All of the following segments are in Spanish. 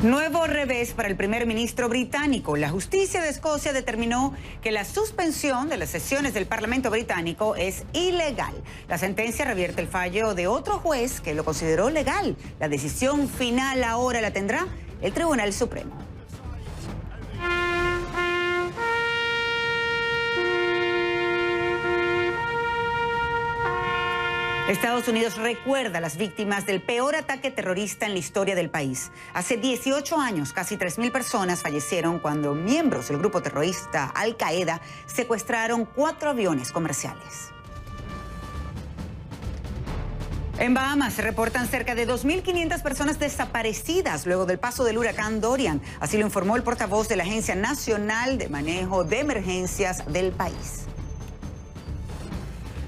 Nuevo revés para el primer ministro británico. La justicia de Escocia determinó que la suspensión de las sesiones del Parlamento británico es ilegal. La sentencia revierte el fallo de otro juez que lo consideró legal. La decisión final ahora la tendrá el Tribunal Supremo. Estados Unidos recuerda a las víctimas del peor ataque terrorista en la historia del país. Hace 18 años, casi 3.000 personas fallecieron cuando miembros del grupo terrorista Al Qaeda secuestraron 4 aviones comerciales. En Bahamas se reportan cerca de 2.500 personas desaparecidas luego del paso del huracán Dorian. Así lo informó el portavoz de la Agencia Nacional de Manejo de Emergencias del país.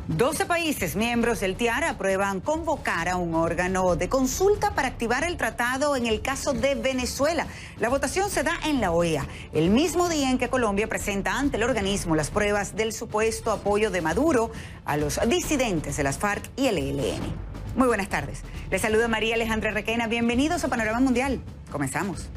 12 países miembros del TIAR aprueban convocar a un órgano de consulta para activar el tratado en el caso de Venezuela. La votación se da en la OEA, el mismo día en que Colombia presenta ante el organismo las pruebas del supuesto apoyo de Maduro a los disidentes de las FARC y el ELN. Muy buenas tardes. Les saluda María Alejandra Requena. Bienvenidos a Panorama Mundial. Comenzamos.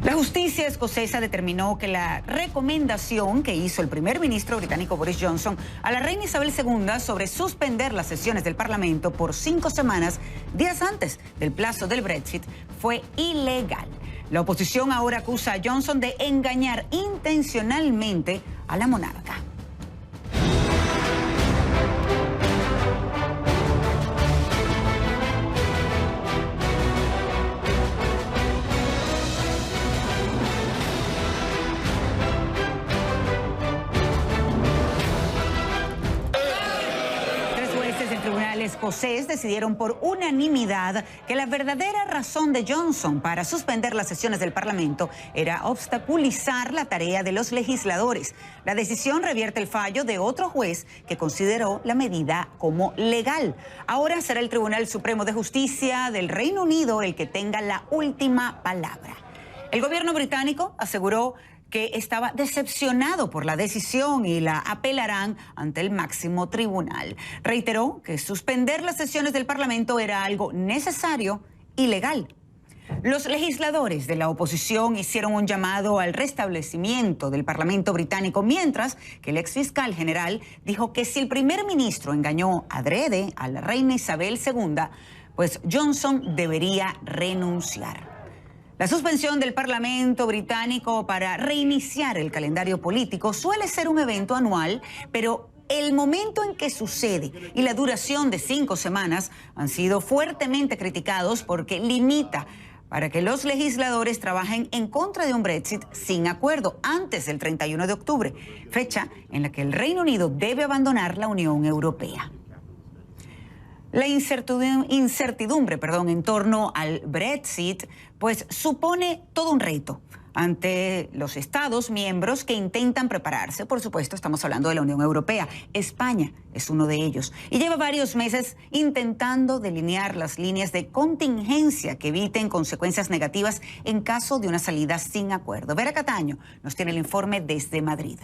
La justicia escocesa determinó que la recomendación que hizo el primer ministro británico Boris Johnson a la reina Isabel II sobre suspender las sesiones del Parlamento por 5 semanas, días antes del plazo del Brexit, fue ilegal. La oposición ahora acusa a Johnson de engañar intencionalmente a la monarca. Escocés decidieron por unanimidad que la verdadera razón de Johnson para suspender las sesiones del Parlamento era obstaculizar la tarea de los legisladores. La decisión revierte el fallo de otro juez que consideró la medida como legal. Ahora será el Tribunal Supremo de Justicia del Reino Unido el que tenga la última palabra. El gobierno británico aseguró que estaba decepcionado por la decisión y la apelarán ante el máximo tribunal. Reiteró que suspender las sesiones del Parlamento era algo necesario y legal. Los legisladores de la oposición hicieron un llamado al restablecimiento del Parlamento británico, mientras que el exfiscal general dijo que si el primer ministro engañó adrede a la reina Isabel II, pues Johnson debería renunciar. La suspensión del Parlamento británico para reiniciar el calendario político suele ser un evento anual, pero el momento en que sucede y la duración de 5 semanas han sido fuertemente criticados porque limita para que los legisladores trabajen en contra de un Brexit sin acuerdo antes del 31 de octubre, fecha en la que el Reino Unido debe abandonar la Unión Europea. La incertidumbre, en torno al Brexit, pues supone todo un reto ante los Estados miembros que intentan prepararse. Por supuesto, estamos hablando de la Unión Europea. España es uno de ellos y lleva varios meses intentando delinear las líneas de contingencia que eviten consecuencias negativas en caso de una salida sin acuerdo. Vera Cataño nos tiene el informe desde Madrid.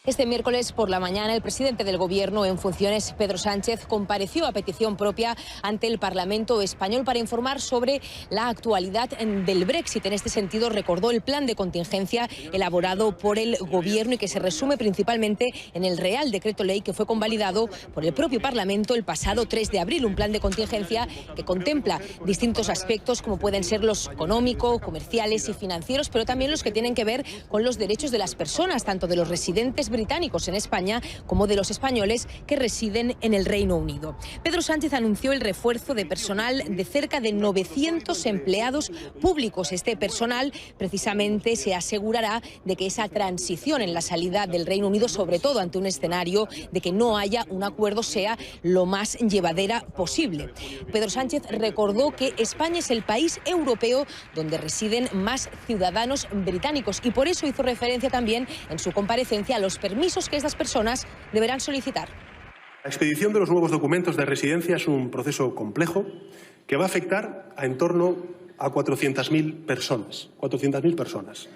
Este miércoles por la mañana, el presidente del Gobierno en funciones, Pedro Sánchez, compareció a petición propia ante el Parlamento español para informar sobre la actualidad del Brexit. En este sentido, recordó el plan de contingencia elaborado por el Gobierno y que se resume principalmente en el Real Decreto Ley que fue convalidado por el propio Parlamento el pasado 3 de abril. Un plan de contingencia que contempla distintos aspectos como pueden ser los económicos, comerciales y financieros, pero también los que tienen que ver con los derechos de las personas, tanto de los residentes británicos en España como de los españoles que residen en el Reino Unido. Pedro Sánchez anunció el refuerzo de personal de cerca de 900 empleados públicos. Este personal precisamente se asegurará de que esa transición en la salida del Reino Unido, sobre todo ante un escenario de que no haya un acuerdo, sea lo más llevadera posible. Pedro Sánchez recordó que España es el país europeo donde residen más ciudadanos británicos y por eso hizo referencia también en su comparecencia a los permisos que estas personas deberán solicitar. La expedición de los nuevos documentos de residencia es un proceso complejo que va a afectar a en torno a 400.000 personas,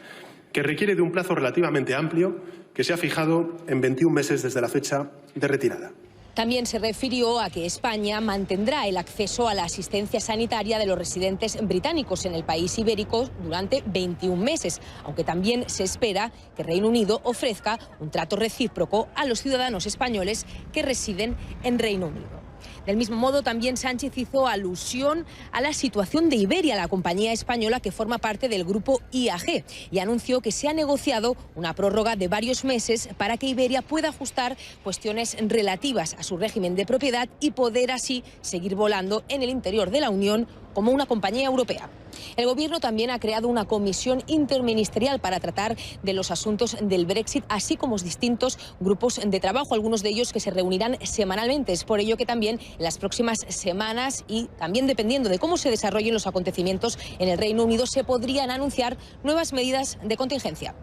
que requiere de un plazo relativamente amplio que se ha fijado en 21 meses desde la fecha de retirada. También se refirió a que España mantendrá el acceso a la asistencia sanitaria de los residentes británicos en el país ibérico durante 21 meses, aunque también se espera que Reino Unido ofrezca un trato recíproco a los ciudadanos españoles que residen en Reino Unido. Del mismo modo, también Sánchez hizo alusión a la situación de Iberia, la compañía española que forma parte del grupo IAG, y anunció que se ha negociado una prórroga de varios meses para que Iberia pueda ajustar cuestiones relativas a su régimen de propiedad y poder así seguir volando en el interior de la Unión como una compañía europea. El Gobierno también ha creado una comisión interministerial para tratar de los asuntos del Brexit, así como distintos grupos de trabajo, algunos de ellos que se reunirán semanalmente. Es por ello que también en las próximas semanas y también dependiendo de cómo se desarrollen los acontecimientos en el Reino Unido, se podrían anunciar nuevas medidas de contingencia.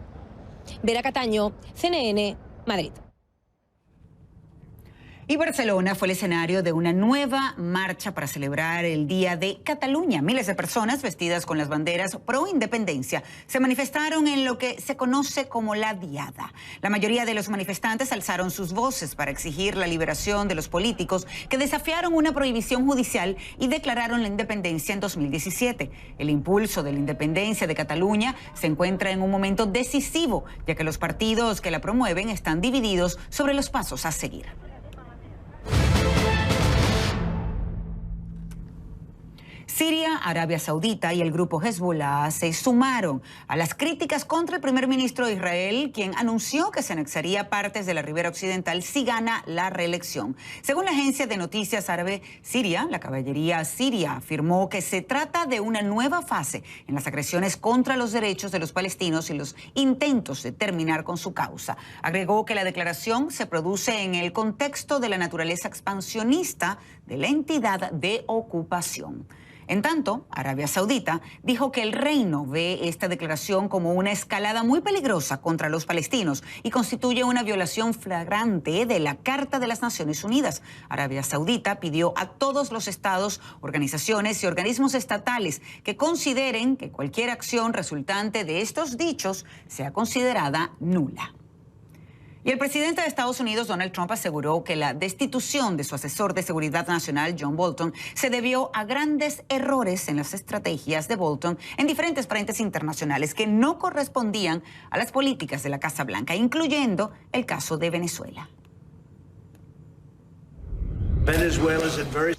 Vera Cataño, CNN, Madrid. Y Barcelona fue el escenario de una nueva marcha para celebrar el Día de Cataluña. Miles de personas vestidas con las banderas pro independencia se manifestaron en lo que se conoce como la Diada. La mayoría de los manifestantes alzaron sus voces para exigir la liberación de los políticos que desafiaron una prohibición judicial y declararon la independencia en 2017. El impulso de la independencia de Cataluña se encuentra en un momento decisivo, ya que los partidos que la promueven están divididos sobre los pasos a seguir. Siria, Arabia Saudita y el grupo Hezbollah se sumaron a las críticas contra el primer ministro de Israel, quien anunció que se anexaría partes de la ribera occidental si gana la reelección. Según la agencia de noticias árabe Siria, la caballería siria afirmó que se trata de una nueva fase en las agresiones contra los derechos de los palestinos y los intentos de terminar con su causa. Agregó que la declaración se produce en el contexto de la naturaleza expansionista de la entidad de ocupación. En tanto, Arabia Saudita dijo que el reino ve esta declaración como una escalada muy peligrosa contra los palestinos y constituye una violación flagrante de la Carta de las Naciones Unidas. Arabia Saudita pidió a todos los estados, organizaciones y organismos estatales que consideren que cualquier acción resultante de estos dichos sea considerada nula. Y el presidente de Estados Unidos, Donald Trump, aseguró que la destitución de su asesor de seguridad nacional, John Bolton, se debió a grandes errores en las estrategias de Bolton en diferentes frentes internacionales que no correspondían a las políticas de la Casa Blanca, incluyendo el caso de Venezuela.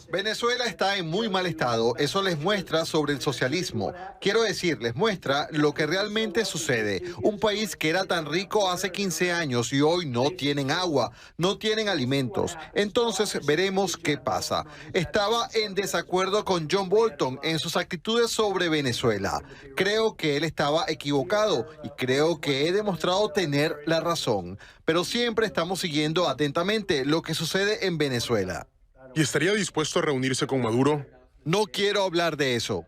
Venezuela está en muy mal estado. Eso les muestra sobre el socialismo. Quiero decir, les muestra lo que realmente sucede. Un país que era tan rico hace 15 años y hoy no tienen agua, no tienen alimentos. Entonces veremos qué pasa. Estaba en desacuerdo con John Bolton en sus actitudes sobre Venezuela. Creo que él estaba equivocado y creo que he demostrado tener la razón. Pero siempre estamos siguiendo atentamente lo que sucede en Venezuela. ¿Y estaría dispuesto a reunirse con Maduro? No quiero hablar de eso.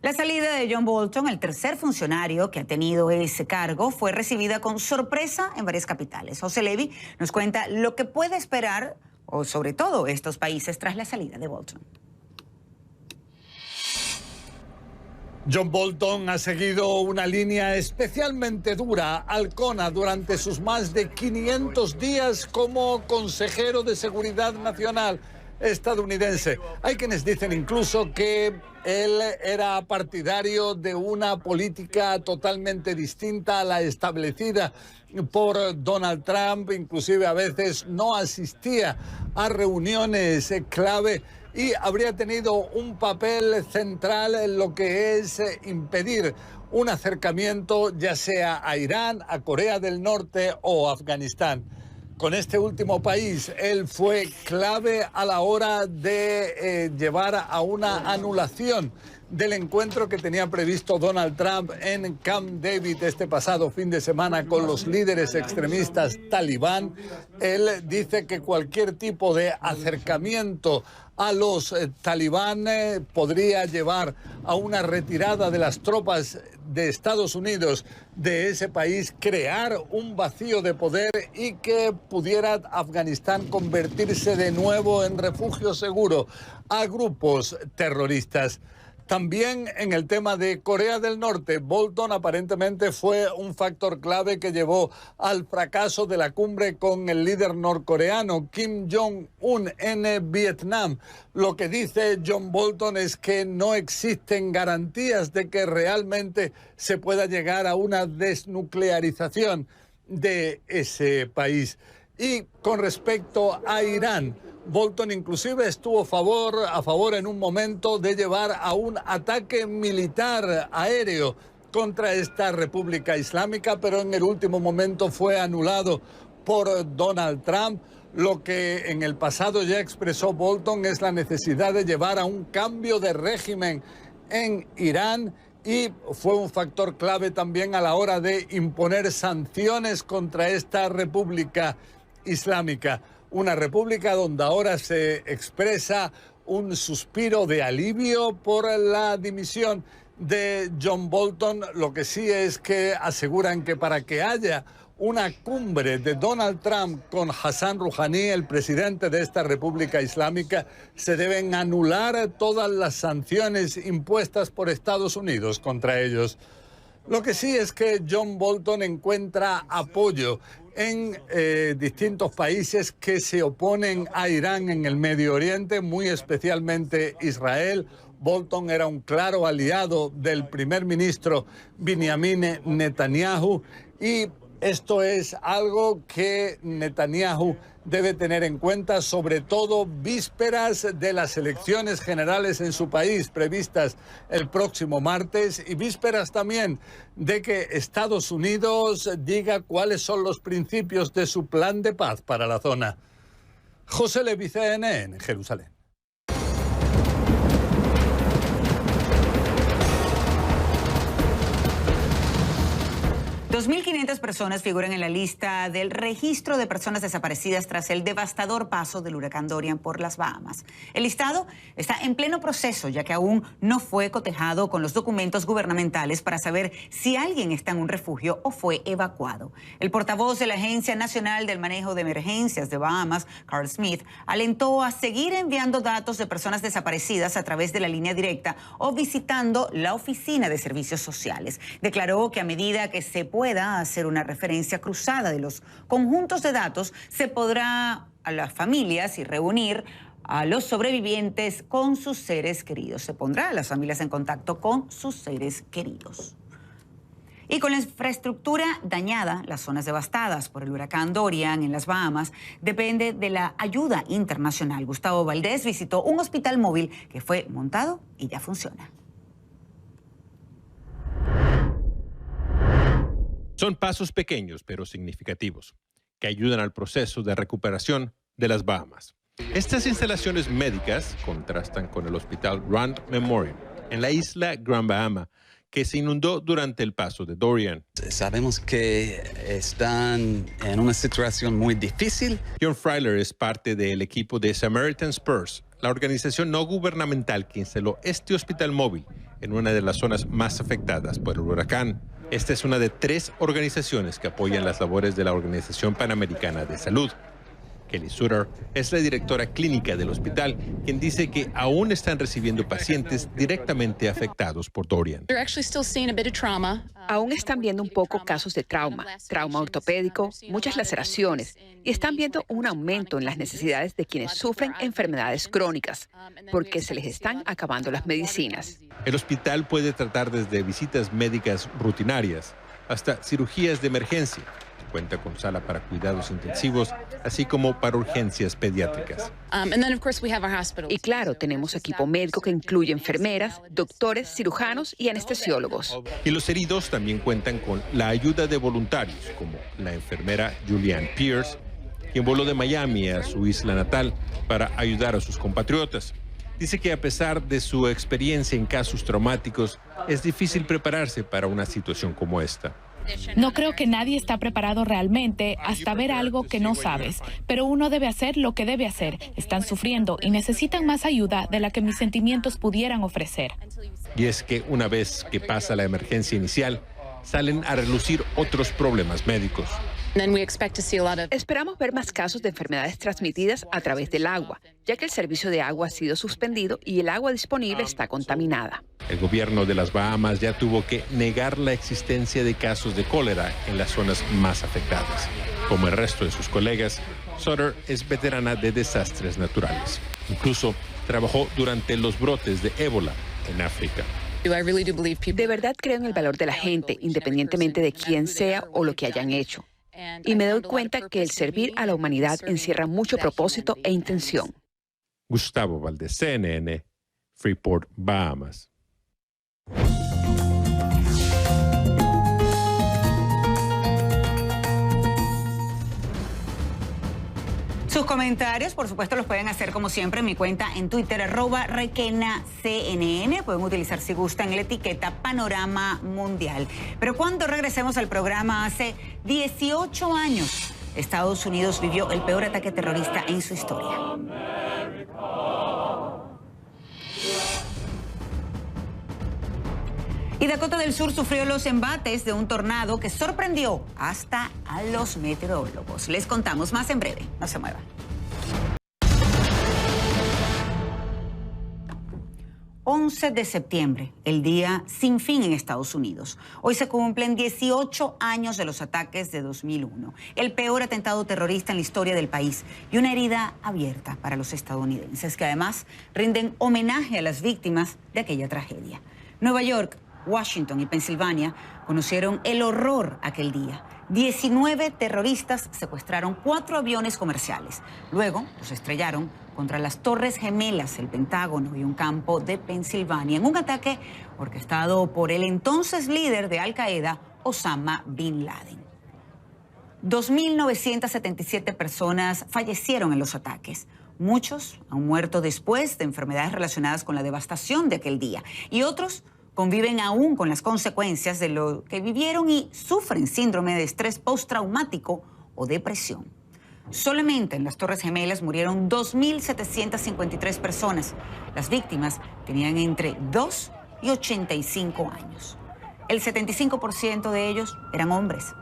La salida de John Bolton, el tercer funcionario que ha tenido ese cargo, fue recibida con sorpresa en varias capitales. José Levi nos cuenta lo que puede esperar, o sobre todo estos países, tras la salida de Bolton. John Bolton ha seguido una línea especialmente dura, halcona, durante sus más de 500 días como consejero de Seguridad Nacional estadounidense. Hay quienes dicen incluso que él era partidario de una política totalmente distinta a la establecida por Donald Trump, inclusive a veces no asistía a reuniones clave y habría tenido un papel central en lo que es impedir un acercamiento ya sea a Irán, a Corea del Norte o a Afganistán. Con este último país, él fue clave a la hora de llevar a una anulación del encuentro que tenía previsto Donald Trump en Camp David este pasado fin de semana con los líderes extremistas talibán. Él dice que cualquier tipo de acercamiento a los talibán podría llevar a una retirada de las tropas de Estados Unidos de ese país crear un vacío de poder y que pudiera Afganistán convertirse de nuevo en refugio seguro a grupos terroristas. También en el tema de Corea del Norte, Bolton aparentemente fue un factor clave que llevó al fracaso de la cumbre con el líder norcoreano Kim Jong-un en Vietnam. Lo que dice John Bolton es que no existen garantías de que realmente se pueda llegar a una desnuclearización de ese país. Y con respecto a Irán, Bolton inclusive estuvo a favor en un momento de llevar a un ataque militar aéreo contra esta República Islámica, pero en el último momento fue anulado por Donald Trump. Lo que en el pasado ya expresó Bolton es la necesidad de llevar a un cambio de régimen en Irán, y fue un factor clave también a la hora de imponer sanciones contra esta República Islámica. Una república donde ahora se expresa un suspiro de alivio por la dimisión de John Bolton. Lo que sí es que aseguran que para que haya una cumbre de Donald Trump con Hassan Rouhani, el presidente de esta República Islámica, se deben anular todas las sanciones impuestas por Estados Unidos contra ellos. Lo que sí es que John Bolton encuentra apoyo en distintos países que se oponen a Irán en el Medio Oriente, muy especialmente Israel. Bolton era un claro aliado del primer ministro Benjamin Netanyahu, y esto es algo que Netanyahu debe tener en cuenta, sobre todo vísperas de las elecciones generales en su país previstas el próximo martes, y vísperas también de que Estados Unidos diga cuáles son los principios de su plan de paz para la zona. José Levi, CNN, en Jerusalén. 2.500 personas figuran en la lista del registro de personas desaparecidas tras el devastador paso del huracán Dorian por las Bahamas. El listado está en pleno proceso, ya que aún no fue cotejado con los documentos gubernamentales para saber si alguien está en un refugio o fue evacuado. El portavoz de la Agencia Nacional del Manejo de Emergencias de Bahamas, Carl Smith, alentó a seguir enviando datos de personas desaparecidas a través de la línea directa o visitando la Oficina de Servicios Sociales. Declaró que a medida que se pueda hacer una referencia cruzada de los conjuntos de datos, se podrá a las familias y reunir a los sobrevivientes con sus seres queridos. Se pondrá a las familias en contacto con sus seres queridos. Y con la infraestructura dañada, las zonas devastadas por el huracán Dorian en las Bahamas, depende de la ayuda internacional. Gustavo Valdés visitó un hospital móvil que fue montado y ya funciona. Son pasos pequeños pero significativos que ayudan al proceso de recuperación de las Bahamas. Estas instalaciones médicas contrastan con el Hospital Grand Memorial en la isla Grand Bahama, que se inundó durante el paso de Dorian. Sabemos que están en una situación muy difícil. John Freiler es parte del equipo de Samaritan's Purse, la organización no gubernamental que instaló este hospital móvil en una de las zonas más afectadas por el huracán. Esta es una de 3 organizaciones que apoyan las labores de la Organización Panamericana de Salud. Kelly Sutter es la directora clínica del hospital, quien dice que aún están recibiendo pacientes directamente afectados por Dorian. Aún están viendo un poco casos de trauma ortopédico, muchas laceraciones, y están viendo un aumento en las necesidades de quienes sufren enfermedades crónicas, porque se les están acabando las medicinas. El hospital puede tratar desde visitas médicas rutinarias hasta cirugías de emergencia. Cuenta con sala para cuidados intensivos, así como para urgencias pediátricas. Y claro, tenemos equipo médico que incluye enfermeras, doctores, cirujanos y anestesiólogos. Y los heridos también cuentan con la ayuda de voluntarios, como la enfermera Julianne Pierce, quien voló de Miami a su isla natal para ayudar a sus compatriotas. Dice que a pesar de su experiencia en casos traumáticos, es difícil prepararse para una situación como esta. No creo que nadie está preparado realmente hasta ver algo que no sabes, pero uno debe hacer lo que debe hacer. Están sufriendo y necesitan más ayuda de la que mis sentimientos pudieran ofrecer. Y es que una vez que pasa la emergencia inicial, salen a relucir otros problemas médicos. Esperamos ver más casos de enfermedades transmitidas a través del agua, ya que el servicio de agua ha sido suspendido y el agua disponible está contaminada. El gobierno de las Bahamas ya tuvo que negar la existencia de casos de cólera en las zonas más afectadas. Como el resto de sus colegas, Sutter es veterana de desastres naturales. Incluso trabajó durante los brotes de ébola en África. De verdad creo en el valor de la gente, independientemente de quién sea o lo que hayan hecho. Y me doy cuenta que el servir a la humanidad encierra mucho propósito e intención. Gustavo Valdés, CNN, Freeport, Bahamas. Sus comentarios, por supuesto, los pueden hacer como siempre en mi cuenta en Twitter, @RequenaCNN. Pueden utilizar, si gustan, la etiqueta Panorama Mundial. Pero cuando regresemos al programa, hace 18 años, Estados Unidos vivió el peor ataque terrorista en su historia. Y Dakota del Sur sufrió los embates de un tornado que sorprendió hasta a los meteorólogos. Les contamos más en breve. No se muevan. 11 de septiembre, el día sin fin en Estados Unidos. Hoy se cumplen 18 años de los ataques de 2001, el peor atentado terrorista en la historia del país y una herida abierta para los estadounidenses que además rinden homenaje a las víctimas de aquella tragedia. Nueva York, Washington y Pensilvania conocieron el horror aquel día. 19 terroristas secuestraron 4 aviones comerciales. Luego los estrellaron contra las Torres Gemelas, el Pentágono y un campo de Pensilvania en un ataque orquestado por el entonces líder de Al Qaeda, Osama Bin Laden. 2.977 personas fallecieron en los ataques. Muchos han muerto después de enfermedades relacionadas con la devastación de aquel día y otros conviven aún con las consecuencias de lo que vivieron y sufren síndrome de estrés postraumático o depresión. Solamente en las Torres Gemelas murieron 2.753 personas. Las víctimas tenían entre 2 y 85 años. El 75% de ellos eran hombres.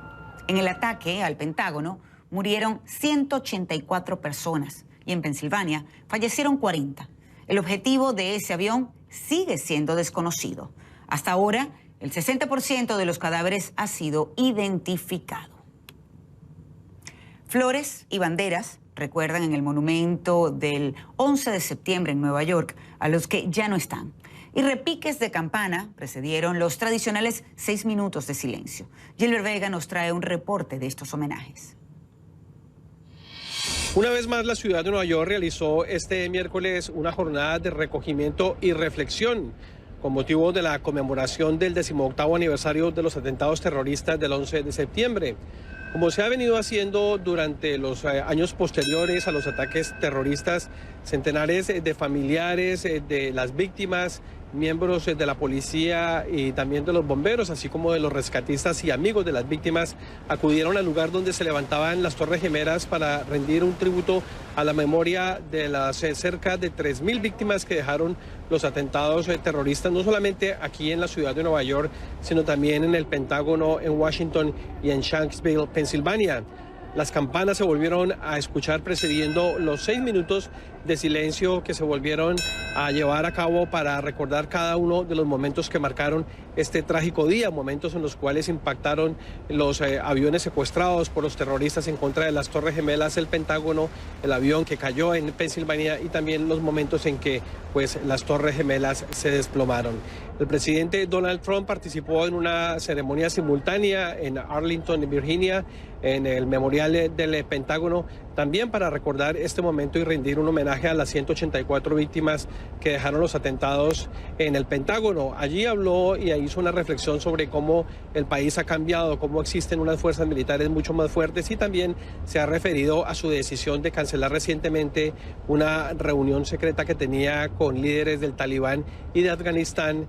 En el ataque al Pentágono murieron 184 personas y en Pensilvania fallecieron 40. El objetivo de ese avión sigue siendo desconocido. Hasta ahora, el 60% de los cadáveres ha sido identificado. Flores y banderas recuerdan en el monumento del 11 de septiembre en Nueva York a los que ya no están. Y repiques de campana precedieron los tradicionales 6 minutos de silencio. Gilbert Vega nos trae un reporte de estos homenajes. Una vez más, la ciudad de Nueva York realizó este miércoles una jornada de recogimiento y reflexión con motivo de la conmemoración del 18º aniversario de los atentados terroristas del 11 de septiembre. Como se ha venido haciendo durante los años posteriores a los ataques terroristas, centenares de familiares de las víctimas, miembros de la policía y también de los bomberos, así como de los rescatistas y amigos de las víctimas, acudieron al lugar donde se levantaban las Torres Gemelas para rendir un tributo a la memoria de las cerca de 3.000 víctimas que dejaron los atentados terroristas, no solamente aquí en la ciudad de Nueva York, sino también en el Pentágono, en Washington y en Shanksville, Pensilvania. Las campanas se volvieron a escuchar precediendo los 6 minutos de silencio que se volvieron a llevar a cabo para recordar cada uno de los momentos que marcaron este trágico día, momentos en los cuales impactaron los aviones secuestrados por los terroristas en contra de las Torres Gemelas, el Pentágono, el avión que cayó en Pensilvania y también los momentos en que las Torres Gemelas se desplomaron. El presidente Donald Trump participó en una ceremonia simultánea en Arlington, Virginia, en el memorial del Pentágono, también para recordar este momento y rendir un homenaje a las 184 víctimas que dejaron los atentados en el Pentágono. Allí habló y hizo una reflexión sobre cómo el país ha cambiado, cómo existen unas fuerzas militares mucho más fuertes y también se ha referido a su decisión de cancelar recientemente una reunión secreta que tenía con líderes del Talibán y de Afganistán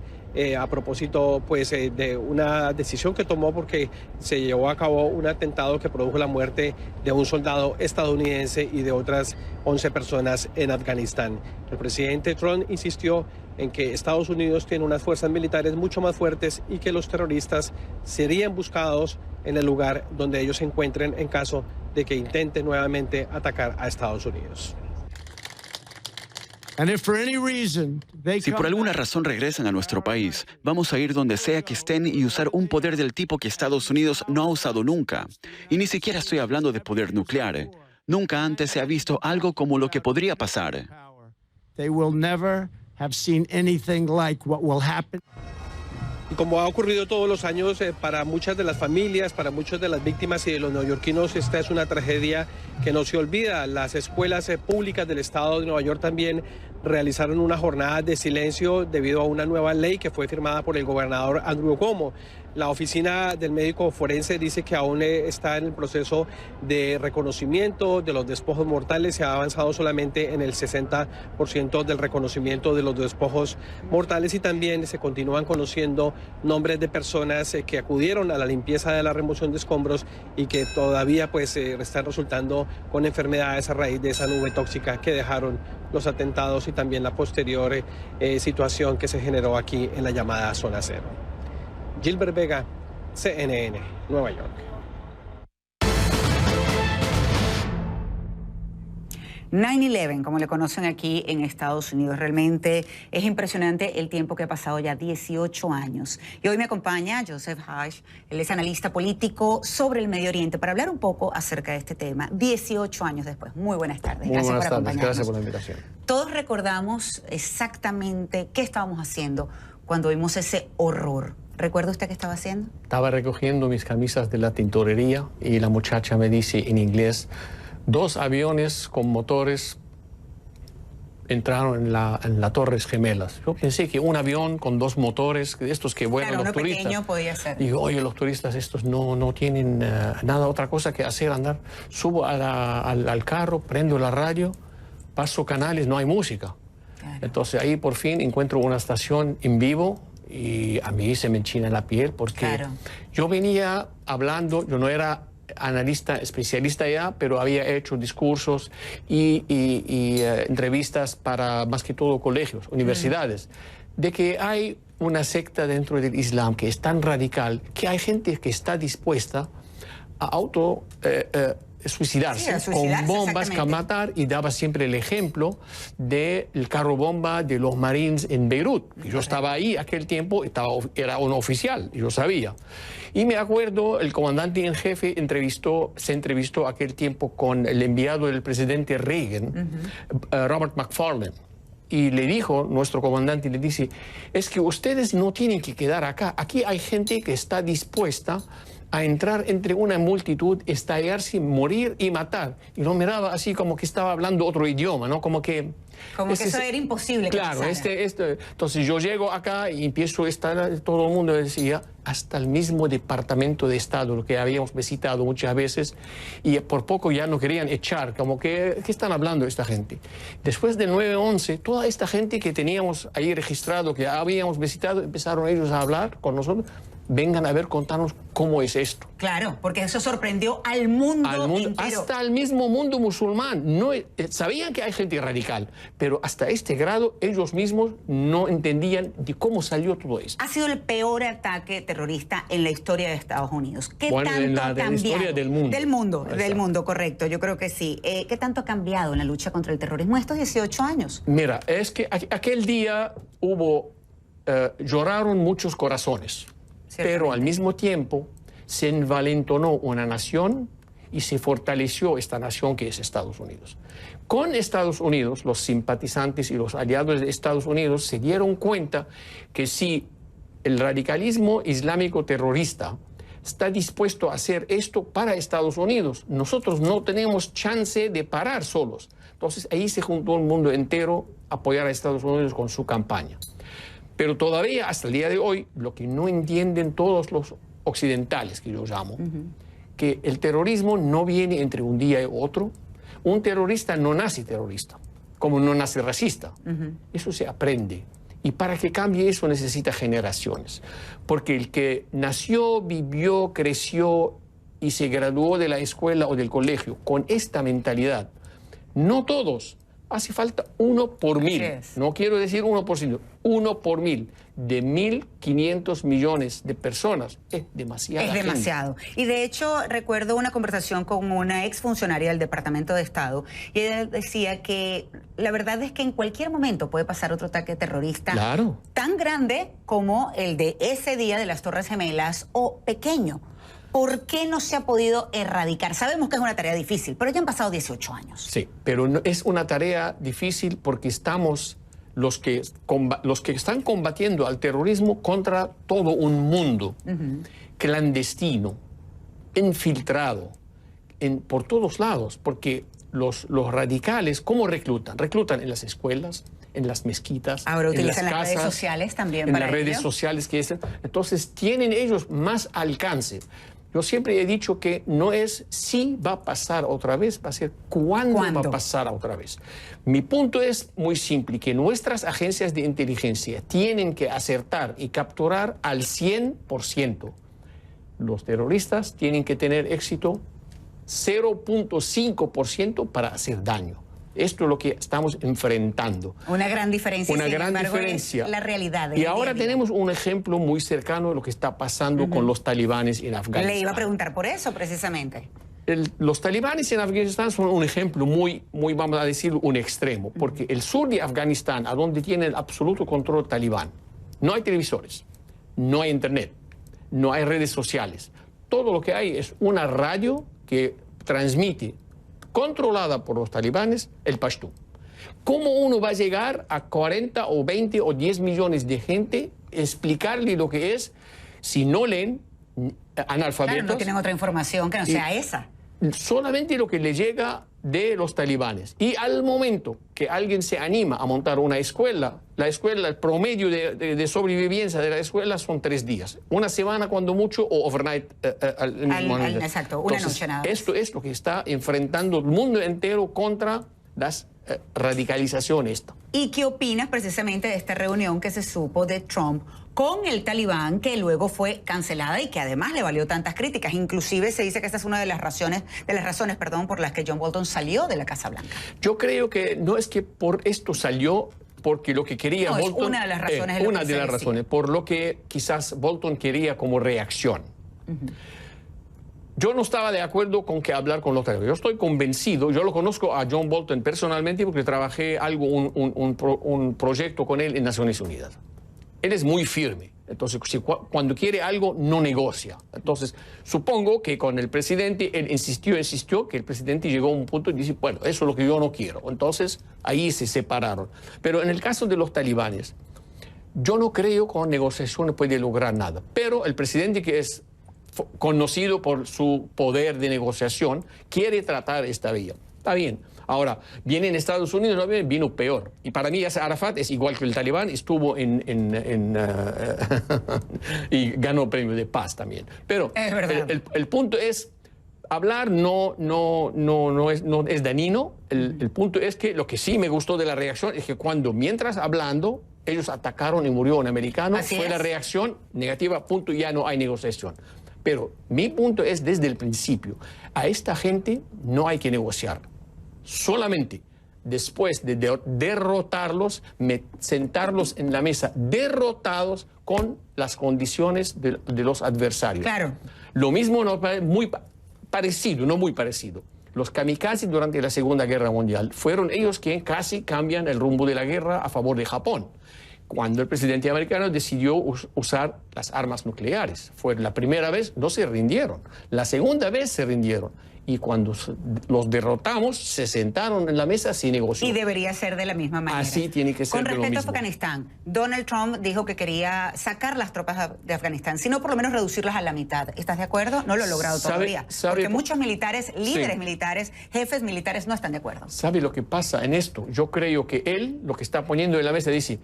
a propósito pues, de una decisión que tomó porque se llevó a cabo un atentado que produjo la muerte de un soldado estadounidense y de otras 11 personas en Afganistán. El presidente Trump insistió en que Estados Unidos tiene unas fuerzas militares mucho más fuertes y que los terroristas serían buscados en el lugar donde ellos se encuentren en caso de que intenten nuevamente atacar a Estados Unidos. Si por alguna razón regresan a nuestro país, vamos a ir donde sea que estén y usar un poder del tipo que Estados Unidos no ha usado nunca. Y ni siquiera estoy hablando de poder nuclear. Nunca antes se ha visto algo como lo que podría pasar. Y como ha ocurrido todos los años, para muchas de las familias, para muchas de las víctimas y de los neoyorquinos, esta es una tragedia que no se olvida. Las escuelas públicas del estado de Nueva York también realizaron una jornada de silencio debido a una nueva ley que fue firmada por el gobernador Andrew Cuomo. La oficina del médico forense dice que aún está en el proceso de reconocimiento de los despojos mortales. Se ha avanzado solamente en el 60% del reconocimiento de los despojos mortales y también se continúan conociendo nombres de personas que acudieron a la limpieza de la remoción de escombros y que todavía pues están resultando con enfermedades a raíz de esa nube tóxica que dejaron los atentados y también la posterior situación que se generó aquí en la llamada Zona Cero. Gilbert Vega, CNN, Nueva York. "9/11", como le conocen aquí en Estados Unidos. Realmente es impresionante el tiempo que ha pasado ya, 18 años. Y hoy me acompaña Joseph Hash, él es analista político sobre el Medio Oriente, para hablar un poco acerca de este tema, 18 años después. Muy buenas tardes. Muy buenas tardes, gracias por la invitación. Todos recordamos exactamente qué estábamos haciendo cuando vimos ese horror. ¿Recuerda usted qué estaba haciendo? Estaba recogiendo mis camisas de la tintorería y la muchacha me dice en inglés, 2 aviones con motores entraron en las Torres Gemelas. Yo pensé que un avión con 2 motores, estos que vuelan los turistas. Pequeño podía ser. Digo, oye, los turistas estos no tienen nada, otra cosa que hacer, andar. Subo al carro, prendo la radio, paso canales, no hay música. Claro. Entonces ahí por fin encuentro una estación en vivo. Y a mí se me enchina la piel porque yo venía hablando, yo no era analista especialista ya, pero había hecho discursos y entrevistas para más que todo colegios, universidades, de que hay una secta dentro del Islam que es tan radical que hay gente que está dispuesta a suicidarse con bombas que matar, y daba siempre el ejemplo del carro bomba de los Marines en Beirut. Yo estaba ahí aquel tiempo, era un oficial, yo sabía. Y me acuerdo, el comandante en jefe se entrevistó aquel tiempo con el enviado del presidente Reagan, Robert McFarlane. Y le dijo, nuestro comandante le dice, es que ustedes no tienen que quedar acá. Aquí hay gente que está dispuesta a entrar entre una multitud, estallarse, morir y matar. Y lo miraba así como que estaba hablando otro idioma, ¿no? Como que eso era imposible. Claro, entonces yo llego acá y empiezo a estar, todo el mundo decía, hasta el mismo Departamento de Estado, lo que habíamos visitado muchas veces, y por poco ya no querían echar, como que, ¿qué están hablando esta gente? Después del 9/11, toda esta gente que teníamos ahí registrado, que habíamos visitado, empezaron ellos a hablar con nosotros. Vengan a ver, contanos cómo es esto. Claro, porque eso sorprendió al mundo entero. Hasta el mismo mundo musulmán. Sabían que hay gente radical, pero hasta este grado ellos mismos no entendían de cómo salió todo esto. Ha sido el peor ataque terrorista en la historia de Estados Unidos. ¿Qué tanto ha cambiado? De la historia del mundo. Del mundo, correcto. Yo creo que sí. ¿Qué tanto ha cambiado en la lucha contra el terrorismo estos 18 años? Mira, es que aquel día lloraron muchos corazones. Pero al mismo tiempo se envalentonó una nación y se fortaleció esta nación que es Estados Unidos. Con Estados Unidos, los simpatizantes y los aliados de Estados Unidos se dieron cuenta que si el radicalismo islámico terrorista está dispuesto a hacer esto para Estados Unidos, nosotros no tenemos chance de parar solos. Entonces ahí se juntó el mundo entero a apoyar a Estados Unidos con su campaña. Pero todavía, hasta el día de hoy, lo que no entienden todos los occidentales, que yo llamo, que el terrorismo no viene entre un día y otro. Un terrorista no nace terrorista, como no nace racista. Eso se aprende. Y para que cambie eso necesita generaciones. Porque el que nació, vivió, creció y se graduó de la escuela o del colegio con esta mentalidad, no todos, hace falta 1 por 1000. No quiero decir 1%, 1 por 1000. De 1.500 millones de personas es demasiado. Es demasiado. Y de hecho recuerdo una conversación con una exfuncionaria del Departamento de Estado y ella decía que la verdad es que en cualquier momento puede pasar otro ataque terrorista tan grande como el de ese día de las Torres Gemelas o pequeño. ¿Por qué no se ha podido erradicar? Sabemos que es una tarea difícil, pero ya han pasado 18 años. Sí, pero no, es una tarea difícil porque estamos los que están combatiendo al terrorismo contra todo un mundo clandestino, infiltrado, por todos lados, porque los radicales, ¿cómo reclutan? Reclutan en las escuelas, en las mezquitas, ahora utilizan en las redes sociales también en para las redes sociales que es. Entonces tienen ellos más alcance. Yo siempre he dicho que no es si va a pasar otra vez, va a ser cuándo va a pasar otra vez. Mi punto es muy simple, que nuestras agencias de inteligencia tienen que acertar y capturar al 100%. Los terroristas tienen que tener éxito 0.5% para hacer daño. Esto es lo que estamos enfrentando. Una gran diferencia. Una gran diferencia. Es la realidad. Y ahora tenemos un ejemplo muy cercano de lo que está pasando con los talibanes en Afganistán. Le iba a preguntar por eso, precisamente. Los talibanes en Afganistán son un ejemplo muy, vamos a decir, un extremo. Porque el sur de Afganistán, a donde tiene el absoluto control talibán, no hay televisores, no hay internet, no hay redes sociales. Todo lo que hay es una radio que transmite, controlada por los talibanes, el pashto. ¿Cómo uno va a llegar a 40 o 20 o 10 millones de gente, explicarle lo que es, si no leen, analfabetos? Claro, no tienen otra información que no sea esa. Solamente lo que le llega de los talibanes. Y al momento que alguien se anima a montar una escuela, el promedio de sobrevivencia de la escuela son 3 días. Una semana cuando mucho o overnight. Exacto, una noche nada más. Esto es lo que está enfrentando el mundo entero contra las radicalizaciones. ¿Y qué opinas precisamente de esta reunión que se supo de Trump con el talibán, que luego fue cancelada y que además le valió tantas críticas? Inclusive se dice que esta es una de las razones, por las que John Bolton salió de la Casa Blanca. Yo creo que no es que por esto salió, porque lo que quería Bolton... Es una de las razones. Una de las razones, por lo que quizás Bolton quería como reacción. Yo no estaba de acuerdo con que hablar con los talibán. Yo estoy convencido, yo lo conozco a John Bolton personalmente porque trabajé un proyecto con él en Naciones Unidas. Él es muy firme. Entonces, cuando quiere algo, no negocia. Entonces, supongo que con el presidente, él insistió, que el presidente llegó a un punto y dice, bueno, eso es lo que yo no quiero. Entonces, ahí se separaron. Pero en el caso de los talibanes, yo no creo que con negociaciones puede lograr nada. Pero el presidente, que es conocido por su poder de negociación, quiere tratar esta vía. Está bien. Ahora, viene en Estados Unidos, ¿no? Vino peor. Y para mí, Yasser Arafat es igual que el talibán, estuvo y ganó premio de paz también. Pero es verdad. El punto es, hablar no es dañino. El punto es que lo que sí me gustó de la reacción es que mientras hablando, ellos atacaron y murió un americano. Fue la reacción negativa, punto, ya no hay negociación. Pero mi punto es desde el principio, a esta gente no hay que negociar. Solamente después de derrotarlos, sentarlos en la mesa derrotados con las condiciones de los adversarios. Claro. Lo mismo, muy parecido, no muy parecido. Los kamikazes durante la Segunda Guerra Mundial fueron ellos quienes casi cambian el rumbo de la guerra a favor de Japón. Cuando el presidente americano decidió usar las armas nucleares. Fue la primera vez, no se rindieron. La segunda vez se rindieron. Y cuando los derrotamos, se sentaron en la mesa sin negociar. Y debería ser de la misma manera. Así tiene que ser. Con respecto a Afganistán, Donald Trump dijo que quería sacar las tropas de Afganistán, sino por lo menos reducirlas a la mitad. ¿Estás de acuerdo? No lo ha logrado todavía. Porque muchos militares, líderes militares, jefes militares no están de acuerdo. ¿Sabe lo que pasa en esto? Yo creo que él, lo que está poniendo en la mesa, dice,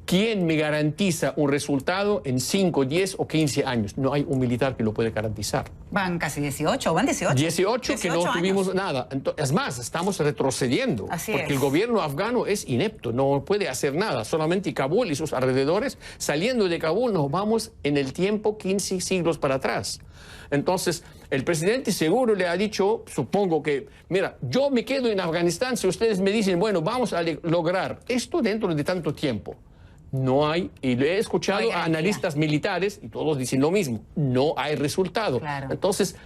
¿Quién me garantiza un resultado en 5, 10 o 15 años? No hay un militar que lo puede garantizar. Van casi 18, van 18. 18 que no tuvimos nada. Es más, estamos retrocediendo. Porque el gobierno afgano es inepto, no puede hacer nada. Solamente Kabul y sus alrededores. Saliendo de Kabul nos vamos en el tiempo 15 siglos para atrás. Entonces, el presidente seguro le ha dicho, supongo que, mira, yo me quedo en Afganistán si ustedes me dicen, bueno, vamos a lograr esto dentro de tanto tiempo. No hay, y le he escuchado a analistas militares y todos dicen lo mismo, no hay resultado. Entonces,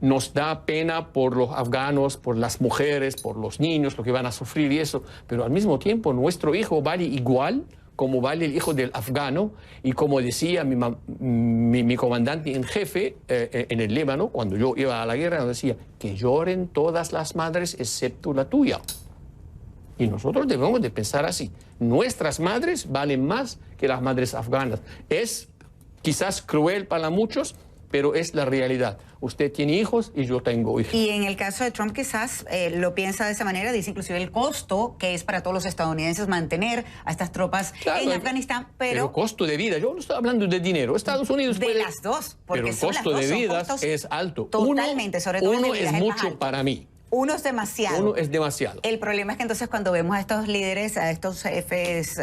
nos da pena por los afganos, por las mujeres, por los niños, lo que van a sufrir y eso, pero al mismo tiempo nuestro hijo vale igual como vale el hijo del afgano, y como decía mi comandante en jefe en el Líbano, cuando yo iba a la guerra, nos decía que lloren todas las madres excepto la tuya. Y nosotros debemos de pensar así. Nuestras madres valen más que las madres afganas. Es quizás cruel para muchos, pero es la realidad. Usted tiene hijos y yo tengo hijos. Y en el caso de Trump quizás lo piensa de esa manera, dice inclusive el costo que es para todos los estadounidenses mantener a estas tropas en Afganistán, pero costo de vida, yo no estoy hablando de dinero. Estados Unidos de puede, las dos, porque pero el costo de vida es alto. Totalmente, sobre todo uno es mucho para mí. Uno es demasiado. Uno es demasiado. El problema es que entonces cuando vemos a estos líderes, a estos jefes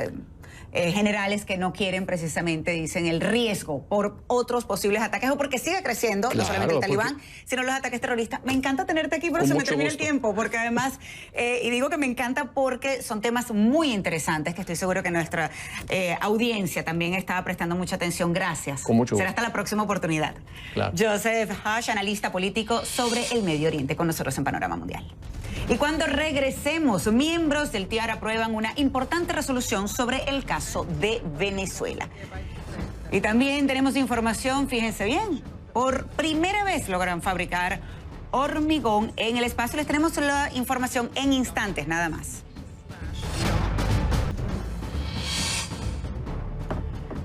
generales que no quieren precisamente, dicen, el riesgo por otros posibles ataques o porque sigue creciendo, no solamente el talibán, sino los ataques terroristas. Me encanta tenerte aquí, pero se me termina el tiempo, porque además, y digo que me encanta porque son temas muy interesantes que estoy seguro que nuestra audiencia también estaba prestando mucha atención. Gracias. Con mucho gusto. Será hasta la próxima oportunidad. Claro. Joseph Hash, analista político sobre el Medio Oriente, con nosotros en Panorama Mundial. Y cuando regresemos, miembros del TIAR aprueban una importante resolución sobre el caso de Venezuela. Y también tenemos información, fíjense bien, por primera vez logran fabricar hormigón en el espacio. Les tenemos la información en instantes, nada más.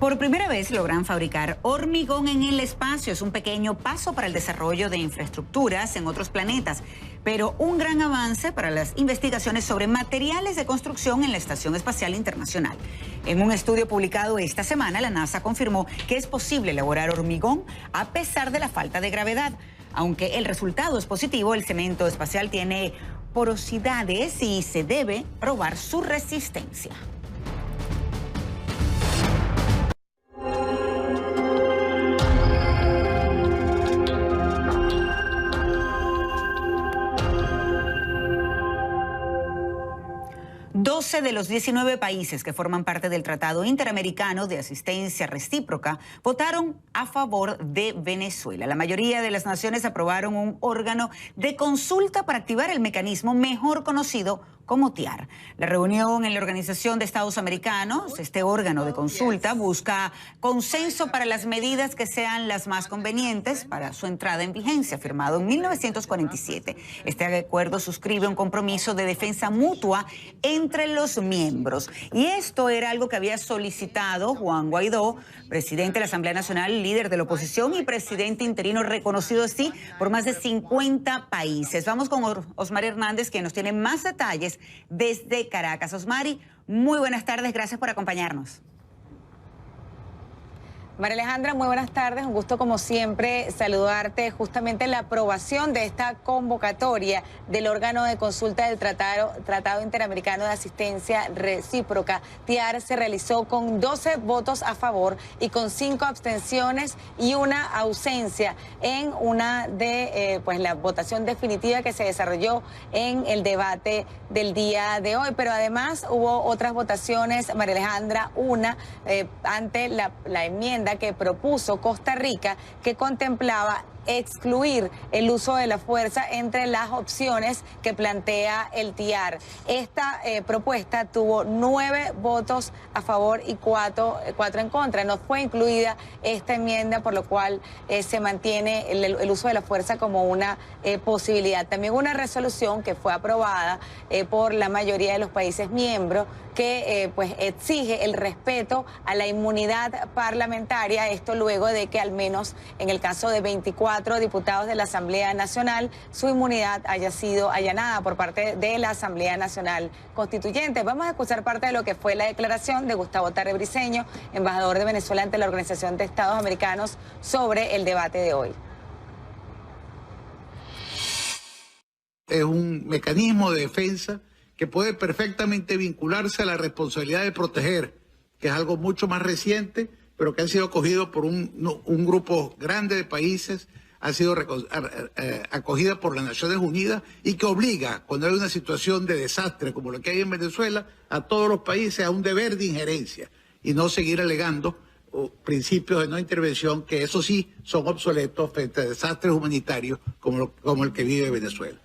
Por primera vez logran fabricar hormigón en el espacio. Es un pequeño paso para el desarrollo de infraestructuras en otros planetas, pero un gran avance para las investigaciones sobre materiales de construcción en la Estación Espacial Internacional. En un estudio publicado esta semana, la NASA confirmó que es posible elaborar hormigón a pesar de la falta de gravedad. Aunque el resultado es positivo, el cemento espacial tiene porosidades y se debe probar su resistencia. De los 19 países que forman parte del Tratado Interamericano de Asistencia Recíproca votaron a favor de Venezuela. La mayoría de las naciones aprobaron un órgano de consulta para activar el mecanismo mejor conocido como TIAR. La reunión en la Organización de Estados Americanos, este órgano de consulta, busca consenso para las medidas que sean las más convenientes para su entrada en vigencia, firmado en 1947. Este acuerdo suscribe un compromiso de defensa mutua entre los miembros. Y esto era algo que había solicitado Juan Guaidó, presidente de la Asamblea Nacional, líder de la oposición y presidente interino reconocido así por más de 50 países. Vamos con Osmari Hernández, quien nos tiene más detalles desde Caracas. Osmari, muy buenas tardes, gracias por acompañarnos. María Alejandra, muy buenas tardes, un gusto como siempre saludarte. Justamente la aprobación de esta convocatoria del órgano de consulta del Tratado Interamericano de Asistencia Recíproca, TIAR, se realizó con 12 votos a favor y con 5 abstenciones y una ausencia en una de la votación definitiva que se desarrolló en el debate del día de hoy. Pero además hubo otras votaciones, María Alejandra, una ante la enmienda que propuso Costa Rica, que contemplaba excluir el uso de la fuerza entre las opciones que plantea el TIAR. Esta propuesta tuvo 9 votos a favor y 4 en contra. No fue incluida esta enmienda, por lo cual se mantiene el uso de la fuerza como una posibilidad. También una resolución que fue aprobada por la mayoría de los países miembros que exige el respeto a la inmunidad parlamentaria, esto luego de que al menos en el caso de 24 4 diputados de la Asamblea Nacional su inmunidad haya sido allanada por parte de la Asamblea Nacional Constituyente. Vamos a escuchar parte de lo que fue la declaración de Gustavo Tarre Briceño, embajador de Venezuela ante la Organización de Estados Americanos, sobre el debate de hoy. Es un mecanismo de defensa que puede perfectamente vincularse a la responsabilidad de proteger, que es algo mucho más reciente, pero que ha sido acogido por un grupo grande de países, ha sido acogida por las Naciones Unidas y que obliga, cuando hay una situación de desastre como lo que hay en Venezuela, a todos los países a un deber de injerencia y no seguir alegando principios de no intervención, que eso sí son obsoletos frente a desastres humanitarios como el que vive Venezuela.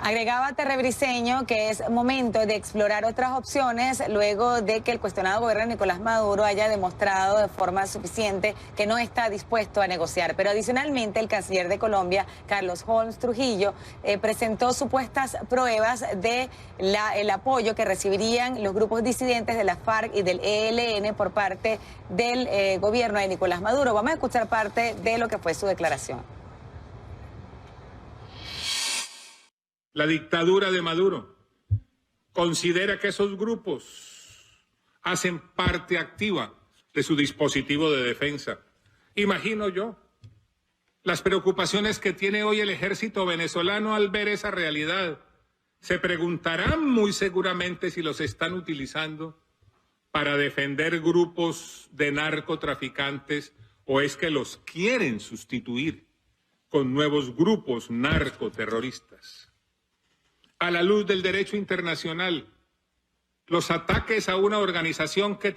Agregaba Tarre Briceño que es momento de explorar otras opciones luego de que el cuestionado gobierno de Nicolás Maduro haya demostrado de forma suficiente que no está dispuesto a negociar. Pero adicionalmente el canciller de Colombia, Carlos Holmes Trujillo, presentó supuestas pruebas de el apoyo que recibirían los grupos disidentes de la FARC y del ELN por parte del gobierno de Nicolás Maduro. Vamos a escuchar parte de lo que fue su declaración. La dictadura de Maduro considera que esos grupos hacen parte activa de su dispositivo de defensa. Imagino yo las preocupaciones que tiene hoy el ejército venezolano al ver esa realidad. Se preguntarán muy seguramente si los están utilizando para defender grupos de narcotraficantes o es que los quieren sustituir con nuevos grupos narcoterroristas. A la luz del derecho internacional, los ataques de una organización que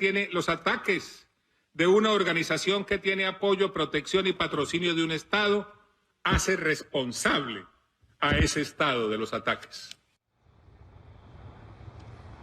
tiene apoyo, protección y patrocinio de un Estado hace responsable a ese Estado de los ataques.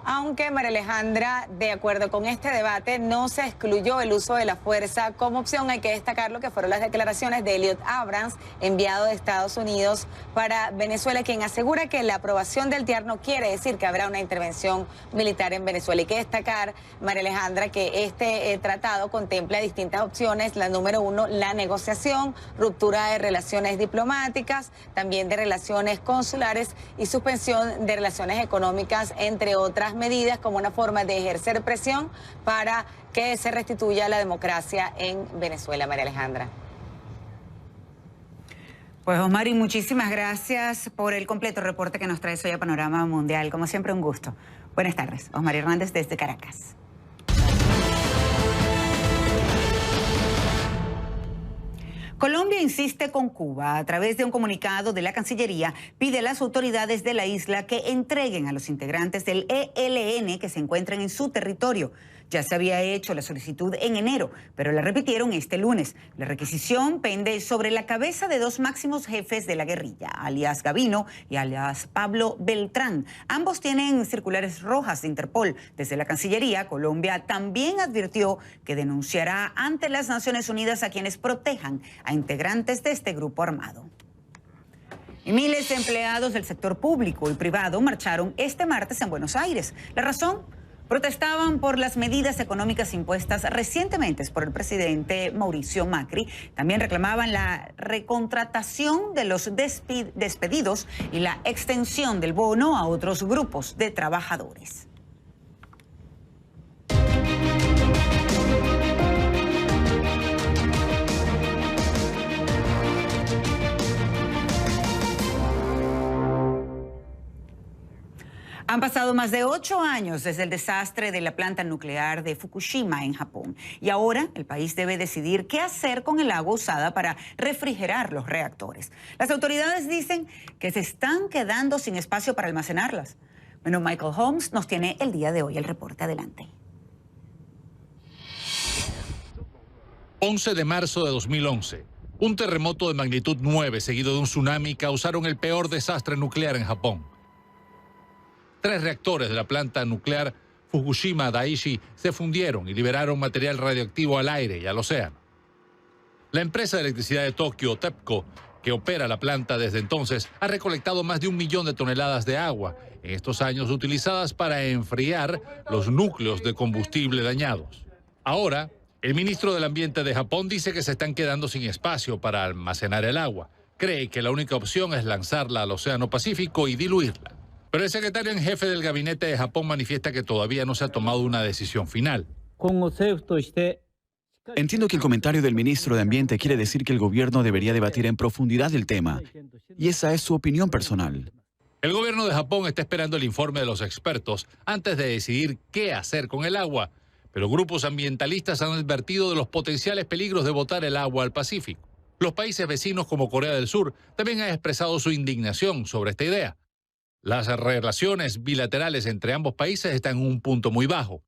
Aunque, María Alejandra, de acuerdo con este debate, no se excluyó el uso de la fuerza como opción. Hay que destacar lo que fueron las declaraciones de Elliot Abrams, enviado de Estados Unidos para Venezuela, quien asegura que la aprobación del TIAR no quiere decir que habrá una intervención militar en Venezuela. Hay que destacar, María Alejandra, que este tratado contempla distintas opciones. La número 1, la negociación, ruptura de relaciones diplomáticas, también de relaciones consulares y suspensión de relaciones económicas, entre otras medidas, como una forma de ejercer presión para que se restituya la democracia en Venezuela. María Alejandra. Pues Osmari, muchísimas gracias por el completo reporte que nos traes hoy a Panorama Mundial. Como siempre, un gusto. Buenas tardes. Osmari Hernández desde Caracas. Colombia insiste con Cuba. A través de un comunicado de la Cancillería, pide a las autoridades de la isla que entreguen a los integrantes del ELN que se encuentran en su territorio. Ya se había hecho la solicitud en enero, pero la repitieron este lunes. La requisición pende sobre la cabeza de dos máximos jefes de la guerrilla, alias Gavino y alias Pablo Beltrán. Ambos tienen circulares rojas de Interpol. Desde la Cancillería, Colombia también advirtió que denunciará ante las Naciones Unidas a quienes protejan a integrantes de este grupo armado. Y miles de empleados del sector público y privado marcharon este martes en Buenos Aires. La razón: protestaban por las medidas económicas impuestas recientemente por el presidente Mauricio Macri. También reclamaban la recontratación de los despedidos y la extensión del bono a otros grupos de trabajadores. Han pasado más de 8 años desde el desastre de la planta nuclear de Fukushima en Japón. Y ahora el país debe decidir qué hacer con el agua usada para refrigerar los reactores. Las autoridades dicen que se están quedando sin espacio para almacenarlas. Bueno, Michael Holmes nos tiene el día de hoy el reporte. Adelante. 11 de marzo de 2011. Un terremoto de magnitud 9 seguido de un tsunami causaron el peor desastre nuclear en Japón. 3 reactores de la planta nuclear Fukushima Daiichi se fundieron y liberaron material radioactivo al aire y al océano. La empresa de electricidad de Tokio, TEPCO, que opera la planta desde entonces, ha recolectado más de 1 millón de toneladas de agua en estos años utilizadas para enfriar los núcleos de combustible dañados. Ahora, El ministro del Ambiente de Japón dice que se están quedando sin espacio para almacenar el agua. Cree que la única opción es lanzarla al Océano Pacífico y diluirla. Pero el secretario en jefe del gabinete de Japón manifiesta que todavía no se ha tomado una decisión final. Entiendo que el comentario del ministro de Ambiente quiere decir que el gobierno debería debatir en profundidad el tema. Y esa es su opinión personal. El gobierno de Japón está esperando el informe de los expertos antes de decidir qué hacer con el agua. Pero grupos ambientalistas han advertido de los potenciales peligros de botar el agua al Pacífico. Los países vecinos como Corea del Sur también han expresado su indignación sobre esta idea. Las relaciones bilaterales entre ambos países están en un punto muy bajo.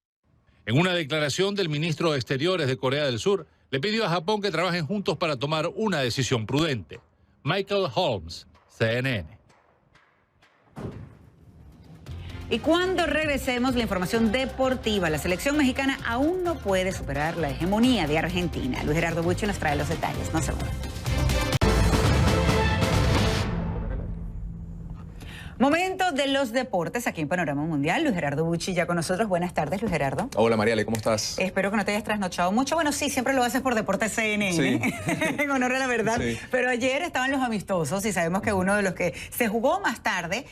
En una declaración del ministro de Exteriores de Corea del Sur, le pidió a Japón que trabajen juntos para tomar una decisión prudente. Michael Holmes, CNN. Y cuando regresemos, la información deportiva. La selección mexicana aún no puede superar la hegemonía de Argentina. Luis Gerardo Bucci nos trae los detalles. No se muevan. Momento de los deportes aquí en Panorama Mundial. Luis Gerardo Bucci ya con nosotros. Buenas tardes, Luis Gerardo. Hola, Mariale, ¿cómo estás? Espero que no te hayas trasnochado mucho. Bueno, sí, siempre lo haces por Deportes CNN, sí. En honor a la verdad. Sí. Pero ayer estaban los amistosos y sabemos que uno de los que se jugó más tarde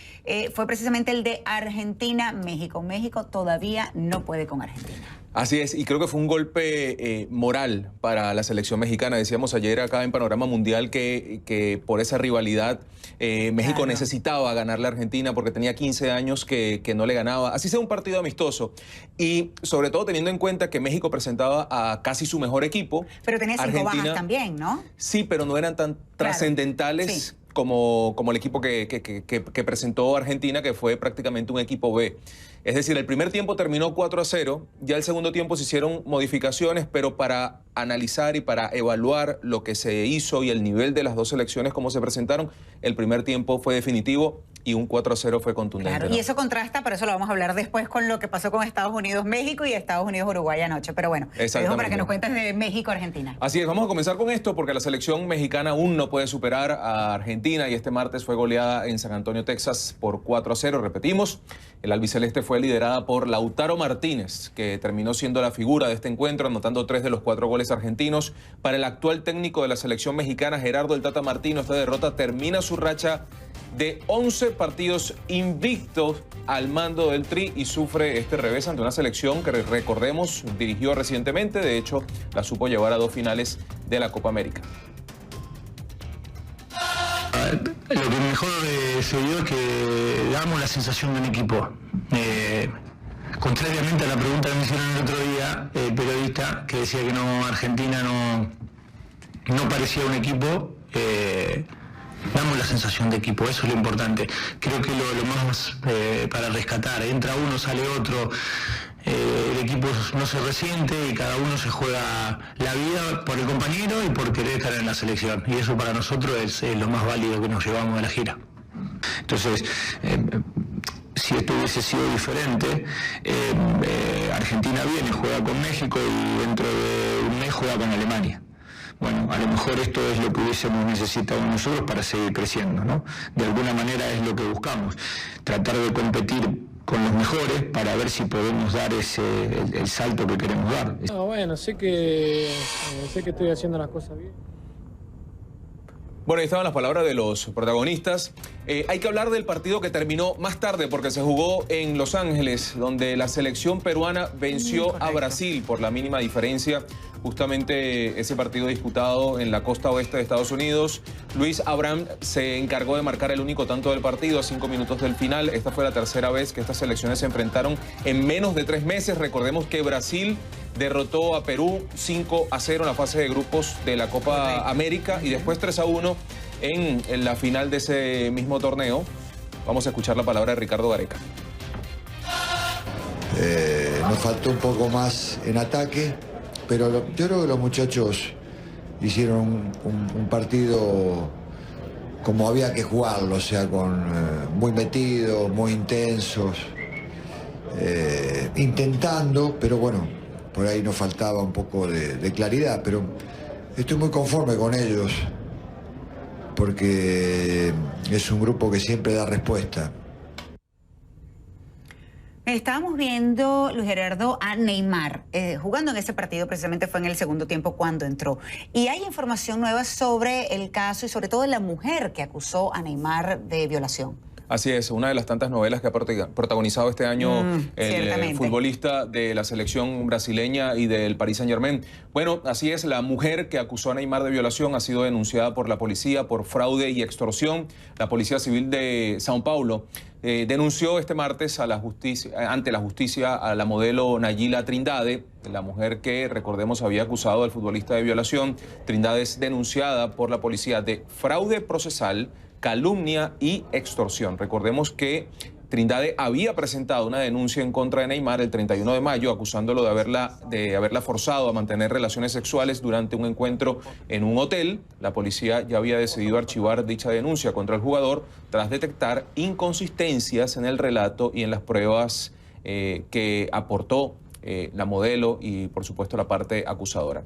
fue precisamente el de Argentina-México. México todavía no puede con Argentina. Así es, y creo que fue un golpe moral para la selección mexicana. Decíamos ayer acá en Panorama Mundial que por esa rivalidad México necesitaba ganarle a Argentina porque tenía 15 años que no le ganaba. Así sea un partido amistoso. Y sobre todo teniendo en cuenta que México presentaba a casi su mejor equipo. Pero tenía 5 bajas también, ¿no? Sí, pero no eran tan trascendentales. Sí. Como el equipo que presentó Argentina, que fue prácticamente un equipo B. Es decir, el primer tiempo terminó 4-0, ya el segundo tiempo se hicieron modificaciones, pero para analizar y para evaluar lo que se hizo y el nivel de las dos selecciones como se presentaron, el primer tiempo fue definitivo y un 4-0 fue contundente. Claro, ¿no? Y eso contrasta, pero eso lo vamos a hablar después con lo que pasó con Estados Unidos-México y Estados Unidos-Uruguay anoche. Pero bueno, te dejo para que nos cuentes de México-Argentina. Así es, vamos a comenzar con esto porque la selección mexicana aún no puede superar a Argentina y este martes fue goleada en San Antonio, Texas por 4-0. Repetimos, el albiceleste fue liderada por Lautaro Martínez, que terminó siendo la figura de este encuentro, anotando 3 de los 4 goles argentinos. Para el actual técnico de la selección mexicana, Gerardo el Tata Martino, esta derrota termina su racha de 11 partidos invictos al mando del Tri y sufre este revés ante una selección que, recordemos, dirigió recientemente. De hecho, la supo llevar a 2 finales de la Copa América. Lo que mejor se vio es que damos la sensación de un equipo. Contrariamente a la pregunta que me hicieron el otro día, el periodista que decía que no, Argentina no parecía un equipo, damos la sensación de equipo, eso es lo importante. Creo que lo más para rescatar, entra uno, sale otro, el equipo no se resiente y cada uno se juega la vida por el compañero y por querer estar en la selección. Y eso para nosotros es lo más válido que nos llevamos de la gira. Entonces, si esto hubiese sido diferente, Argentina viene, juega con México y dentro de un mes juega con Alemania. Bueno, a lo mejor esto es lo que hubiésemos necesitado nosotros para seguir creciendo, ¿no? De alguna manera es lo que buscamos, tratar de competir con los mejores para ver si podemos dar el salto que queremos dar. No, bueno, sé que estoy haciendo las cosas bien. Bueno, ahí estaban las palabras de los protagonistas. Hay que hablar del partido que terminó más tarde porque se jugó en Los Ángeles, donde la selección peruana venció a Brasil por la mínima diferencia. Justamente ese partido disputado en la costa oeste de Estados Unidos. Luis Abraham se encargó de marcar el único tanto del partido a 5 minutos del final. Esta fue la tercera vez que estas selecciones se enfrentaron en menos de 3 meses. Recordemos que Brasil derrotó a Perú 5-0 en la fase de grupos de la Copa América y después 3-1 en la final de ese mismo torneo. Vamos a escuchar la palabra de Ricardo Gareca. Nos faltó un poco más en ataque, pero yo creo que los muchachos hicieron un partido como había que jugarlo, o sea, muy metidos, muy intensos, intentando, pero bueno, por ahí nos faltaba un poco de claridad, pero estoy muy conforme con ellos, porque es un grupo que siempre da respuesta. Estábamos viendo, Luis Gerardo, a Neymar jugando en ese partido, precisamente fue en el segundo tiempo cuando entró. Y hay información nueva sobre el caso y sobre todo de la mujer que acusó a Neymar de violación. Así es, una de las tantas novelas que ha protagonizado este año el futbolista de la selección brasileña y del Paris Saint-Germain. Bueno, así es, la mujer que acusó a Neymar de violación ha sido denunciada por la policía por fraude y extorsión. La Policía Civil de São Paulo denunció este martes ante la justicia a la modelo Nayila Trindade, la mujer que, recordemos, había acusado al futbolista de violación. Trindade es denunciada por la policía de fraude procesal, calumnia y extorsión. Recordemos que Trindade había presentado una denuncia en contra de Neymar el 31 de mayo, acusándolo de haberla forzado a mantener relaciones sexuales durante un encuentro en un hotel. La policía ya había decidido archivar dicha denuncia contra el jugador tras detectar inconsistencias en el relato y en las pruebas que aportó la modelo y, por supuesto, la parte acusadora.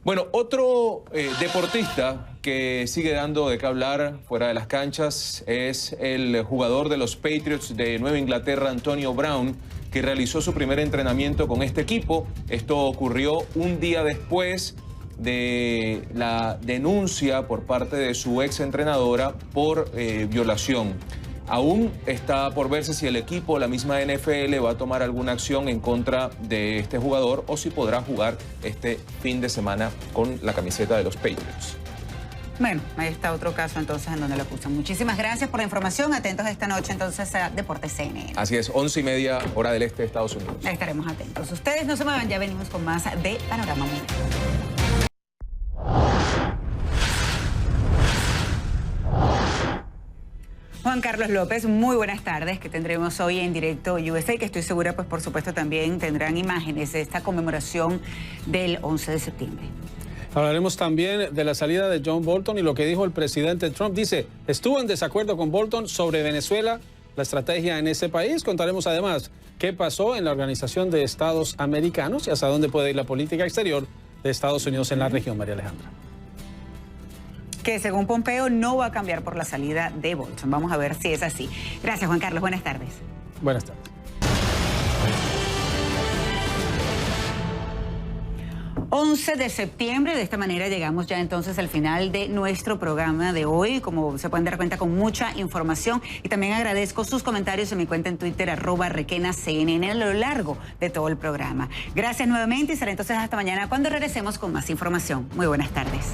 Bueno, otro deportista que sigue dando de qué hablar fuera de las canchas es el jugador de los Patriots de Nueva Inglaterra, Antonio Brown, que realizó su primer entrenamiento con este equipo. Esto ocurrió un día después de la denuncia por parte de su ex entrenadora por violación. Aún está por verse si el equipo, la misma NFL, va a tomar alguna acción en contra de este jugador o si podrá jugar este fin de semana con la camiseta de los Patriots. Bueno, ahí está otro caso entonces en donde lo acusan. Muchísimas gracias por la información. Atentos esta noche entonces a Deportes CNN. Así es, 11:30 hora del este de Estados Unidos. Ahí estaremos atentos. Ustedes no se muevan, ya venimos con más de Panorama Mundial. Juan Carlos López, muy buenas tardes, que tendremos hoy en directo USA, que estoy segura, pues por supuesto también tendrán imágenes de esta conmemoración del 11 de septiembre. Hablaremos también de la salida de John Bolton y lo que dijo el presidente Trump. Dice, estuvo en desacuerdo con Bolton sobre Venezuela, la estrategia en ese país. Contaremos además qué pasó en la Organización de Estados Americanos y hasta dónde puede ir la política exterior de Estados Unidos en la región, María Alejandra. Que según Pompeo no va a cambiar por la salida de Bolton. Vamos a ver si es así. Gracias, Juan Carlos. Buenas tardes. Buenas tardes. 11 de septiembre, de esta manera llegamos ya entonces al final de nuestro programa de hoy, como se pueden dar cuenta con mucha información, y también agradezco sus comentarios en mi cuenta en Twitter @RequenaCNN a lo largo de todo el programa. Gracias nuevamente y será entonces hasta mañana cuando regresemos con más información. Muy buenas tardes.